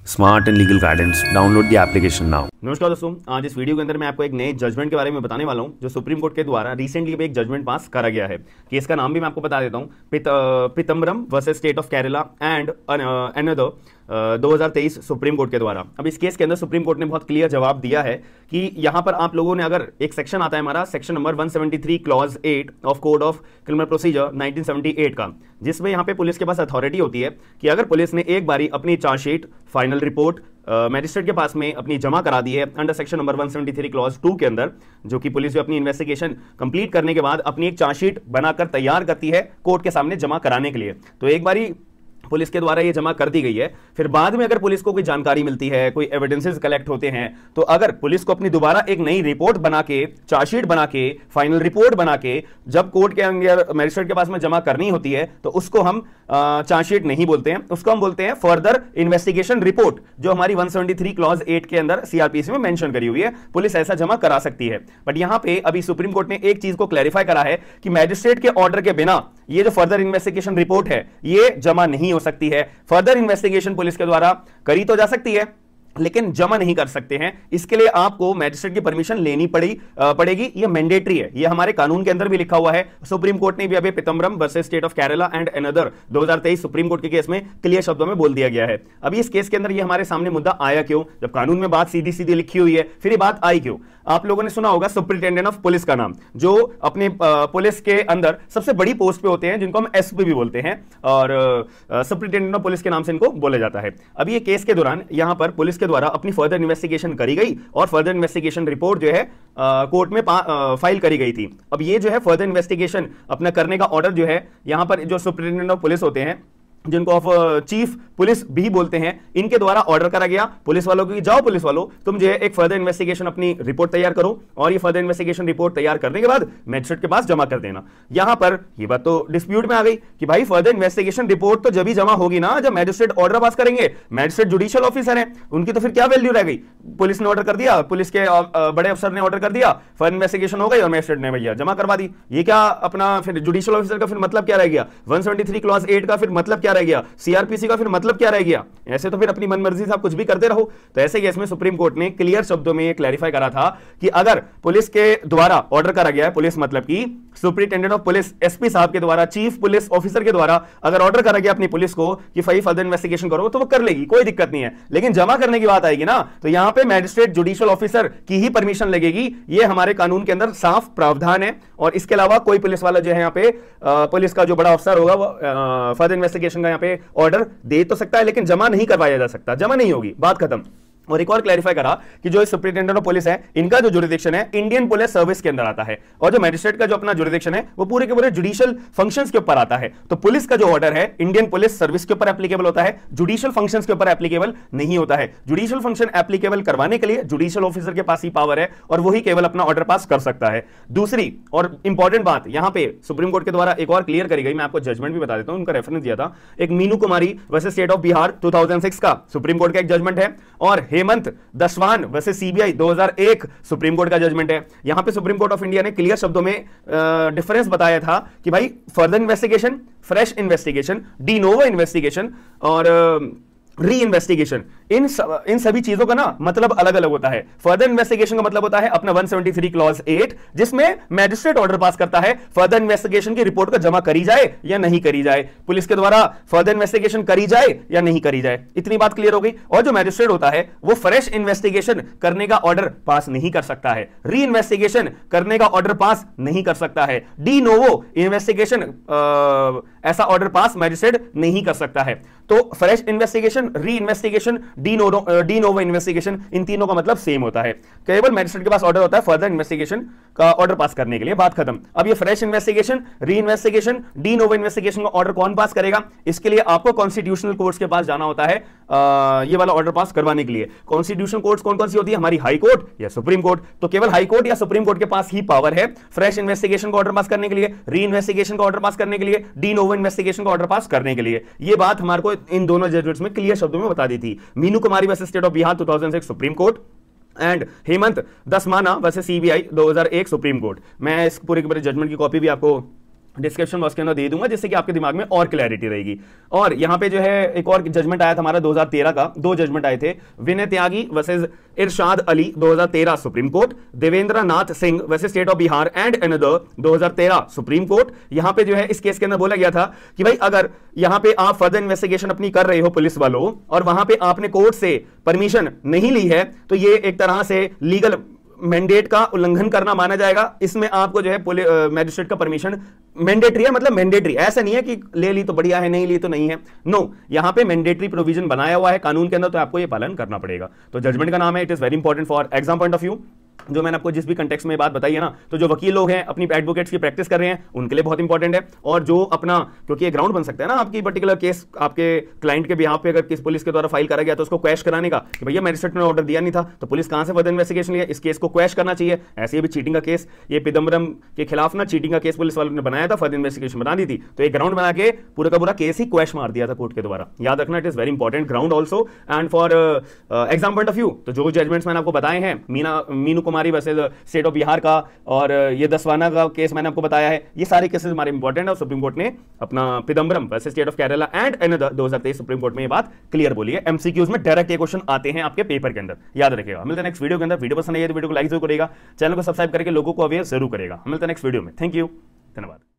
Smart and legal guidance, download the application now. नमस्कार दोस्तों, आज इस वीडियो के अंदर मैं आपको एक नए जजमेंट के बारे में बताने वाला हूं जो सुप्रीम कोर्ट के द्वारा रिसेंटली एक जजमेंट पास करा गया है। केस का नाम भी मैं आपको बता देता हूं, Pitambaram versus state of Kerala and another 2023 supreme court के द्वारा। अब इस केस के अंदर सुप्रीम कोर्ट ने बहुत क्लियर जवाब दिया है कि यहां पर आप लोगों ने अगर एक सेक्शन आता है हमारा section number 173 clause 8 of code of criminal procedure 1978 का, जिसमें यहां पे पुलिस के पास अथॉरिटी होती है कि अगर पुलिस ने एक बारी अपनी चार्जशीट फाइनल रिपोर्ट मैजिस्ट्रेट के पास में अपनी जमा करा दी है अंडर सेक्शन नंबर 173 क्लॉज 2 के अंदर, जो कि पुलिस जो अपनी इन्वेस्टिगेशन कंप्लीट करने के बाद अपनी एक चार्जशीट बनाकर तैयार करती है कोर्ट के सामने जमा कराने के लिए, तो एक बारी पुलिस के द्वारा ये जमा कर दी गई है। फिर बाद में अगर पुलिस को कोई जानकारी मिलती है, कोई एविडेंसेस कलेक्ट होते हैं, तो अगर पुलिस को अपनी दोबारा एक नई रिपोर्ट बना के, चार्जशीट बना के, फाइनल रिपोर्ट बना के जब कोर्ट के अंदर मैजिस्ट्रेट के पास में जमा करनी होती है, तो उसको हम चार्जशीट नहीं बोलते हैं, उसको हम बोलते हैं फर्दर इन्वेस्टिगेशन रिपोर्ट, जो हमारी 173 क्लॉज 8 के अंदर सीआरपीसी में मेंशन करी हुई है। पुलिस ऐसा जमा करा सकती है। बट यहां पे अभी सुप्रीम कोर्ट ने एक चीज को क्लैरिफाई करा है कि मैजिस्ट्रेट के ऑर्डर के बिना ये जो फर्दर इन्वेस्टिगेशन रिपोर्ट है ये जमा नहीं हो सकती है। फर्दर इन्वेस्टिगेशन पुलिस के द्वारा करी तो जा सकती है लेकिन जमा नहीं कर सकते हैं। इसके लिए आपको मैजिस्ट्रेट की परमिशन लेनी पड़ेगी। ये मैंडेटरी है, ये हमारे कानून के अंदर भी लिखा हुआ है। सुप्रीम कोर्ट ने भी अभी Pitambaram versus state of Kerala and another 2023 supreme court के केस में क्लियर शब्दों में बोल दिया गया है। अभी इस केस के अंदर ये हमारे सामने मुद्दा आया क्यों, जब कानून में बात सीधी सीधी लिखी हुई है, फिर ये बात आई क्यों? आप लोगों ने सुना होगा सुपरिटेंडेंट ऑफ पुलिस का नाम, जो अपने पुलिस के अंदर सबसे बड़ी पोस्ट पे होते हैं, जिनको हम एसपी भी बोलते हैं, और सुपरिटेंडेंट ऑफ पुलिस के नाम से इनको बोला जाता है। अभी ये केस के दौरान यहां पर पुलिस के द्वारा अपनी फर्दर इन्वेस्टिगेशन करी गई और फर्दर इन्वेस्टिगेशन रिपोर्ट जो है कोर्ट में फाइल करी गई थी। अब ये जो है फर्दर इन्वेस्टिगेशन अपना करने का ऑर्डर जो है, यहां पर जो सुपरिटेंडेंट ऑफ पुलिस होते हैं, जिनको ऑफ चीफ पुलिस भी बोलते हैं, इनके द्वारा ऑर्डर करा गया पुलिस वालों को कि जाओ पुलिस वालों, तुम जो है एक फर्दर इन्वेस्टिगेशन अपनी रिपोर्ट तैयार करो और ये फर्दर इन्वेस्टिगेशन रिपोर्ट तैयार करने के बाद मैजिस्ट्रेट के पास जमा कर देना। यहां पर ये बात तो डिस्प्यूट में आ गई कि भाई फर्दर इन्वेस्टिगेशन रिपोर्ट तो जब ही जमा होगी ना जब मैजिस्ट्रेट ऑर्डर पास करेंगे। मैजिस्ट्रेट जुडिशियल ऑफिसर है, उनकी तो फिर क्या वैल्यू रह गई? पुलिस ने ऑर्डर कर दिया, पुलिस के बड़े अफसर ने ऑर्डर कर दिया, फर्दर इन्वेस्टिगेशन हो गई और मैजिस्ट्रेट ने भैया जमा करवा दी। ये क्या अपना फिर जुडिशियल ऑफिसर का फिर मतलब क्या रह गया? 173 क्लॉज 8 का फिर मतलब क्या रह गया? सीआरपीसी का फिर मतलब क्या रह गया? ऐसे तो फिर अपनी मनमर्जी से आप कुछ भी करते रहो। तो ऐसे केस में सुप्रीम कोर्ट ने क्लियर शब्दों में क्लैरिफाई करा था कि अगर पुलिस के द्वारा ऑर्डर करा गया है, पुलिस मतलब कि सुपरिटेंडेंट ऑफ पुलिस एसपी साहब के द्वारा, चीफ पुलिस ऑफिसर के द्वारा अगर ऑर्डर करा गया अपनी पुलिस को कि भाई फर्दर इन्वेस्टिगेशन करो, तो वो कर लेगी, कोई दिक्कत नहीं है। लेकिन जमा करने की बात आएगी ना, तो यहां पे मैजिस्ट्रेट जुडिशियल ऑफिसर की ही परमिशन लगेगी। ये हमारे कानून के अंदर साफ प्रावधान है। और इसके अलावा कोई पुलिस वाला जो है यहाँ पे पुलिस का जो बड़ा अफसर होगा वो फर्दर इन्वेस्टिगेशन का यहाँ पे ऑर्डर दे तो सकता है लेकिन जमा नहीं करवाया जा सकता, जमा नहीं होगी, बात खत्म। और एक और क्लैरिफाई करा कि जो सुपरिटेंडेंट ऑफ पुलिस है, इनका जो जुरिडिक्शन है इंडियन पुलिस सर्विस के अंदर आता है, और जो मैजिस्ट्रेट का जो अपना जुरिडिक्शन है वो पूरे के पूरे जुडिशियल फंक्शंस के ऊपर आता है। तो पुलिस का जो ऑर्डर है इंडियन पुलिस सर्विस के ऊपर एप्लीकेबल होता है, जुडिशियल फंक्शंस के ऊपर एप्लीकेबल नहीं होता है। जुडिशियल फंक्शन एप्लीकेबल करवाने के लिए जुडिशियल ऑफिसर के पास ही पावर है और वही केवल अपना ऑर्डर पास कर सकता है। दूसरी और इंपॉर्टेंट बात यहां पे सुप्रीम कोर्ट के द्वारा एक और क्लियर करी गई, मैं आपको जजमेंट भी बता देता हूं, उनका रेफरेंस दिया था, एक Meenu Kumari versus state of Bihar 2006 का सुप्रीम कोर्ट का एक जजमेंट है, और Hemant Daswan versus CBI 2001 supreme court का जजमेंट है। यहां पे सुप्रीम कोर्ट ऑफ इंडिया ने क्लियर शब्दों में डिफरेंस बताया था कि भाई further investigation, fresh investigation, de novo investigation और री इन्वेस्टिगेशन, इन सभी चीजों का ना मतलब अलग अलग होता है। फर्दर इन्वेस्टिगेशन का मतलब होता है अपना 173 क्लॉज 8, जिसमें मैजिस्ट्रेट ऑर्डर पास करता है फर्दर इन्वेस्टिगेशन की रिपोर्ट को जमा करी जाए या नहीं करी जाए, पुलिस के द्वारा फर्दर इन्वेस्टिगेशन करी जाए या नहीं करी जाए। इतनी बात क्लियर हो गई। और जो मैजिस्ट्रेट होता है वो फ्रेश इन्वेस्टिगेशन करने का ऑर्डर पास नहीं कर सकता है, री इन्वेस्टिगेशन करने का ऑर्डर पास नहीं कर सकता है, डी नोवो इन्वेस्टिगेशन ऐसा ऑर्डर पास मैजिस्ट्रेट नहीं कर सकता है। तो फ्रेश इन्वेस्टिगेशन, री इन्वेस्टिगेशन, डी नोवो इन्वेस्टिगेशन, इन तीनों का मतलब सेम होता है। केवल मैजिस्ट्रेट के पास ऑर्डर होता है फर्दर इन्वेस्टिगेशन का ऑर्डर पास करने के लिए, बात खत्म। अब ये फ्रेश इन्वेस्टिगेशन, री इन्वेस्टिगेशन, डी नोवो इन्वेस्टिगेशन का ऑर्डर कौन पास करेगा? इसके लिए आपको कॉन्स्टिट्यूशनल कोर्ट्स के पास जाना होता है ये वाला ऑर्डर पास करवाने के लिए। कॉन्स्टिट्यूशनल कोर्ट्स कौन कौन सी होती है? हमारी हाई कोर्ट या सुप्रीम कोर्ट। तो केवल हाई कोर्ट या सुप्रीम कोर्ट के पास ही पावर है फ्रेश इन्वेस्टिगेशन का ऑर्डर पास करने के लिए, री इन्वेस्टिगेशन का ऑर्डर पास करने के लिए, डी नोवो इन्वेस्टिगेशन का ऑर्डर पास करने के लिए। ये बात हमारे को इन दोनों जजमेंट्स में क्लियर शब्दों में बता दी थी। Meenu Kumari versus state of Bihar 2006 supreme court and Hemant Dasmana versus CBI 2001 supreme court. मैं इस पूरे के पूरे जजमेंट की कॉपी भी आपको डिस्क्रिप्शन बॉक्स के अंदर दे दूंगा, जिससे कि आपके दिमाग में और क्लैरिटी रहेगी। और यहां पे जो है एक और जजमेंट आया था हमारा 2013 का, दो जजमेंट आए थे, Vinay Tyagi versus Irshad Ali 2013 supreme court, Devendra Nath Singh versus state of Bihar and another 2013 supreme court. यहां पे जो है इस केस के अंदर बोला गया था कि भाई अगर यहां पे आप फर्दर इन्वेस्टिगेशन अपनी कर रहे हो पुलिस वालों, और वहां पे आपने कोर्ट से परमिशन नहीं ली है, तो ये एक तरह से लीगल मैंडेट का उल्लंघन करना माना जाएगा। इसमें आपको जो है मैजिस्ट्रेट का परमिशन मैंडेटरी है, मतलब मैंडेटरी, ऐसा नहीं है कि ले ली तो बढ़िया है, नहीं ली तो नहीं है, नो, यहां पे मैंडेटरी प्रोविजन बनाया हुआ है कानून के अंदर, तो आपको ये पालन करना पड़ेगा। तो जजमेंट का नाम है it is very important for exam point of view. जो मैंने आपको जिस भी कंटेक्स्ट में बात बताई है ना, तो जो वकील लोग हैं अपनी एडवोकेट्स की प्रैक्टिस कर रहे हैं उनके लिए बहुत इंपॉर्टेंट है। और जो अपना, क्योंकि ये ग्राउंड बन सकता है ना आपकी पर्टिकुलर केस, आपके क्लाइंट के बिहाफ पे अगर किस पुलिस के द्वारा फाइल करा गया तो उसको क्वैश कराने का कि भैया मैजिस्ट्रेट ने ऑर्डर दिया नहीं था, तो पुलिस कहां से फर्दर इन्वेस्टिगेशन लिया, इस केस को क्वैश करना चाहिए। ऐसे ही भी चीटिंग का केस, ये पिदम्बरम के खिलाफ ना चीटिंग का केस पुलिस वालों ने बनाया था, फर्दर इन्वेस्टिगेशन बना दी थी, तो एक ग्राउंड बना के पूरा का पूरा केस ही क्वैश मार दिया था कोर्ट के द्वारा। याद रखना, it is very important ground also and for exam point of view. तो जो जजमेंट्स मैंने आपको बताए हैं, मीनू कुमारी वर्सेज स्टेट ऑफ बिहार का, और ये दसवाना का केस मैंने आपको बताया है, ये सारे केसेस हमारे इंपॉर्टेंट है। और सुप्रीम कोर्ट ने अपना Pidambaram versus state of Kerala and another 2023 supreme court में ये बात क्लियर बोली है। एमसीक्यूज में डायरेक्ट ये क्वेश्चन आते हैं आपके पेपर के अंदर, याद रखिएगा। मिलते हैं नेक्स्ट वीडियो के अंदर। वीडियो पसंद आई तो वीडियो को लाइक जरूर करेगा, चैनल को सब्सक्राइब करके लोगों को अवेयर जरूर करेगा। मिलते हैं नेक्स्ट वीडियो में। थैंक यू, धन्यवाद।